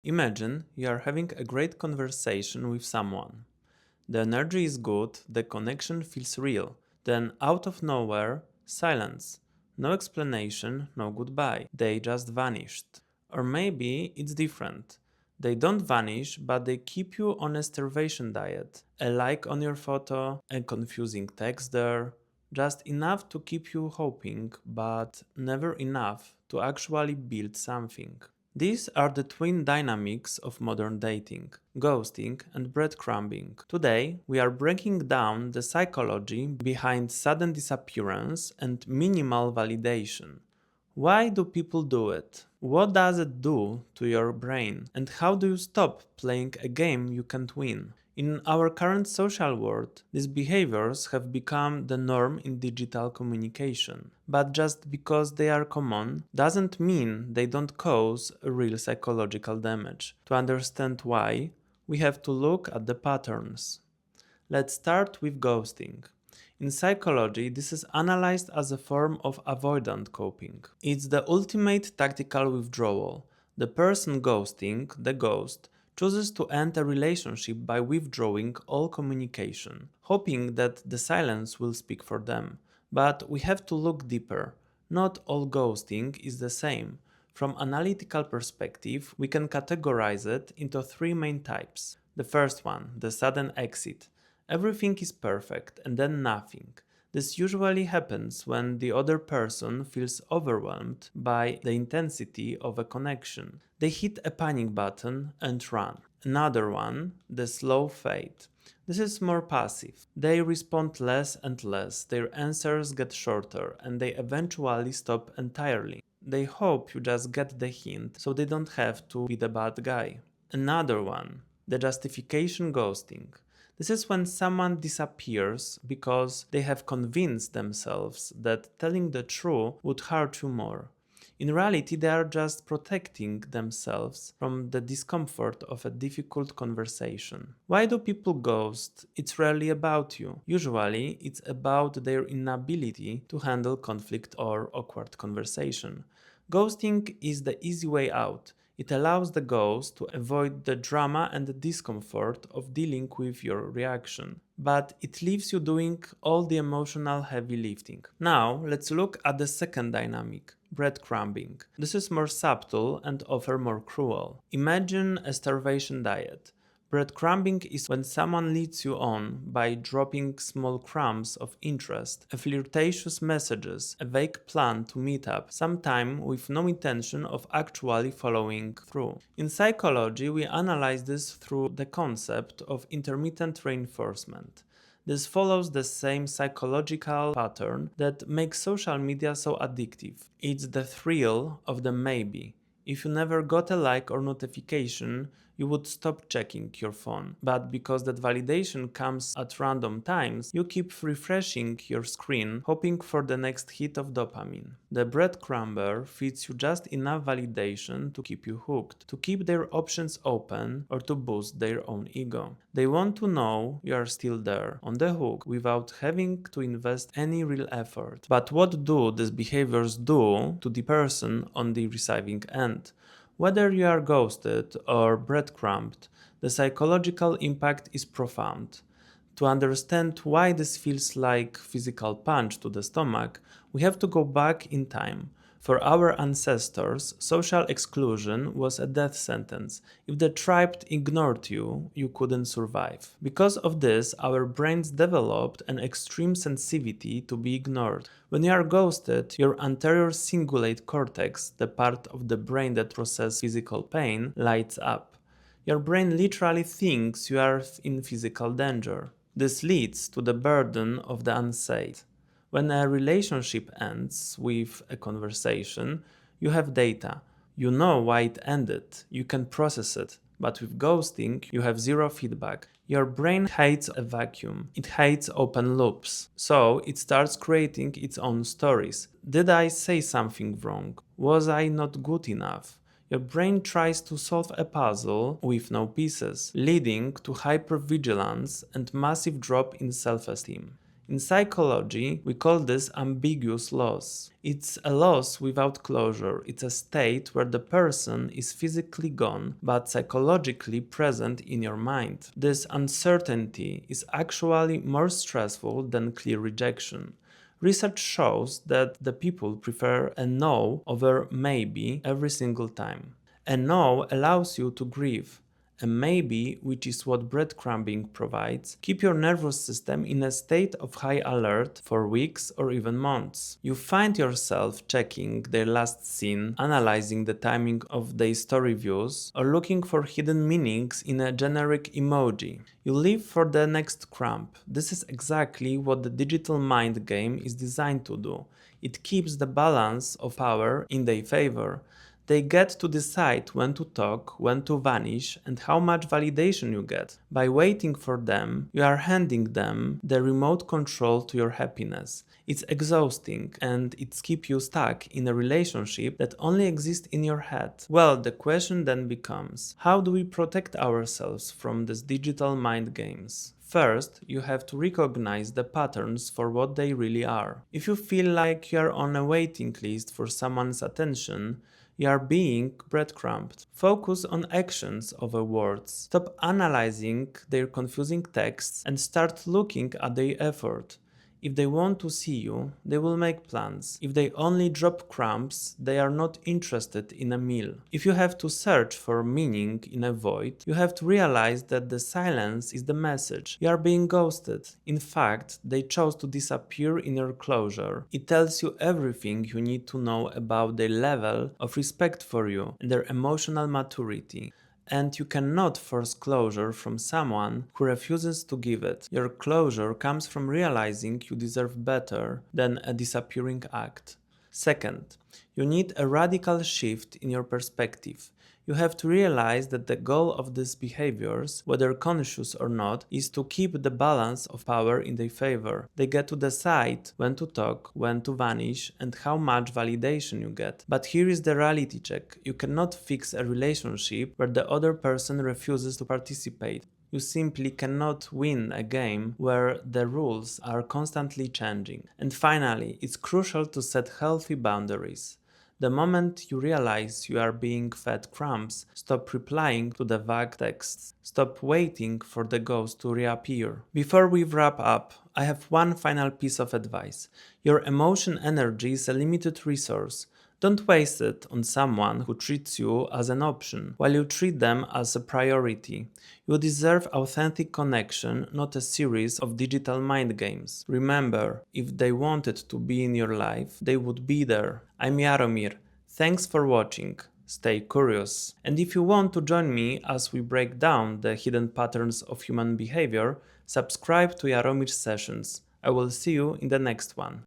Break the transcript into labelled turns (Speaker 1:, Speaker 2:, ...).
Speaker 1: Imagine you are having a great conversation with someone. The energy is good, the connection feels real. Then, out of nowhere, silence. No explanation, no goodbye. They just vanished. Or maybe it's different. They don't vanish, but they keep you on a starvation diet. A like on your photo, a confusing text there. Just enough to keep you hoping, but never enough to actually build something. These are the twin dynamics of modern dating: ghosting and breadcrumbing. Today, we are breaking down the psychology behind sudden disappearance and minimal validation. Why do people do it? What does it do to your brain? And how do you stop playing a game you can't win? In our current social world, these behaviors have become the norm in digital communication. But just because they are common doesn't mean they don't cause real psychological damage. To understand why, we have to look at the patterns. Let's start with ghosting. In psychology, this is analyzed as a form of avoidant coping. It's the ultimate tactical withdrawal. The person ghosting, the ghost, chooses to end a relationship by withdrawing all communication, hoping that the silence will speak for them. But we have to look deeper. Not all ghosting is the same. From analytical perspective, we can categorize it into three main types. The first one, the sudden exit. Everything is perfect and then nothing. This usually happens when the other person feels overwhelmed by the intensity of a connection. They hit a panic button and run. Another one, the slow fade. This is more passive. They respond less and less, their answers get shorter, and they eventually stop entirely. They hope you just get the hint so they don't have to be the bad guy. Another one, the justification ghosting. This is when someone disappears because they have convinced themselves that telling the truth would hurt you more. In reality, they are just protecting themselves from the discomfort of a difficult conversation. Why do people ghost? It's rarely about you. Usually, it's about their inability to handle conflict or awkward conversation. Ghosting is the easy way out. It allows the ghost to avoid the drama and the discomfort of dealing with your reaction, but it leaves you doing all the emotional heavy lifting. Now, let's look at the second dynamic, breadcrumbing. This is more subtle and often more cruel. Imagine a starvation diet. Breadcrumbing is when someone leads you on by dropping small crumbs of interest, a flirtatious messages, a vague plan to meet up, sometime with no intention of actually following through. In psychology, we analyze this through the concept of intermittent reinforcement. This follows the same psychological pattern that makes social media so addictive. It's the thrill of the maybe. If you never got a like or notification, you would stop checking your phone. But because that validation comes at random times, you keep refreshing your screen, hoping for the next hit of dopamine. The breadcrumber feeds you just enough validation to keep you hooked, to keep their options open, or to boost their own ego. They want to know you are still there, on the hook, without having to invest any real effort. But what do these behaviors do to the person on the receiving end? Whether you are ghosted or breadcrumbed, the psychological impact is profound. To understand why this feels like physical punch to the stomach, we have to go back in time. For our ancestors, social exclusion was a death sentence. If the tribe ignored you, you couldn't survive. Because of this, our brains developed an extreme sensitivity to be ignored. When you are ghosted, your anterior cingulate cortex, the part of the brain that processes physical pain, lights up. Your brain literally thinks you are in physical danger. This leads to the burden of the unsaid. When a relationship ends with a conversation, you have data. You know why it ended. You can process it. But with ghosting, you have zero feedback. Your brain hates a vacuum. It hates open loops. So it starts creating its own stories. Did I say something wrong? Was I not good enough? Your brain tries to solve a puzzle with no pieces, leading to hypervigilance and massive drop in self-esteem. In psychology, we call this ambiguous loss. It's a loss without closure. It's a state where the person is physically gone but psychologically present in your mind. This uncertainty is actually more stressful than clear rejection. Research shows that the people prefer a no over maybe every single time. A no allows you to grieve. A maybe, which is what breadcrumbing provides, keep your nervous system in a state of high alert for weeks or even months. You find yourself checking their last scene, analyzing the timing of their story views, or looking for hidden meanings in a generic emoji. You live for the next crumb. This is exactly what the digital mind game is designed to do. It keeps the balance of power in their favor. They get to decide when to talk, when to vanish, and how much validation you get. By waiting for them, you are handing them the remote control to your happiness. It's exhausting, and it's keep you stuck in a relationship that only exists in your head. Well, the question then becomes, how do we protect ourselves from these digital mind games? First, you have to recognize the patterns for what they really are. If you feel like you are on a waiting list for someone's attention, you are being breadcrumbed. Focus on actions over words. Stop analyzing their confusing texts and start looking at their effort. If they want to see you, they will make plans. If they only drop crumbs, they are not interested in a meal. If you have to search for meaning in a void, you have to realize that the silence is the message. You are being ghosted. In fact, they chose to disappear in your closure. It tells you everything you need to know about their level of respect for you and their emotional maturity. And you cannot force closure from someone who refuses to give it. Your closure comes from realizing you deserve better than a disappearing act. Second, you need a radical shift in your perspective. You have to realize that the goal of these behaviors, whether conscious or not, is to keep the balance of power in their favor. They get to decide when to talk, when to vanish, and how much validation you get. But here is the reality check. You cannot fix a relationship where the other person refuses to participate. You simply cannot win a game where the rules are constantly changing. And finally, it's crucial to set healthy boundaries. The moment you realize you are being fed crumbs, stop replying to the vague texts. Stop waiting for the ghost to reappear. Before we wrap up, I have one final piece of advice. Your emotion energy is a limited resource. Don't waste it on someone who treats you as an option, while you treat them as a priority. You deserve authentic connection, not a series of digital mind games. Remember, if they wanted to be in your life, they would be there. I'm Jaromir. Thanks for watching. Stay curious. And if you want to join me as we break down the hidden patterns of human behavior, subscribe to Jaromir's sessions. I will see you in the next one.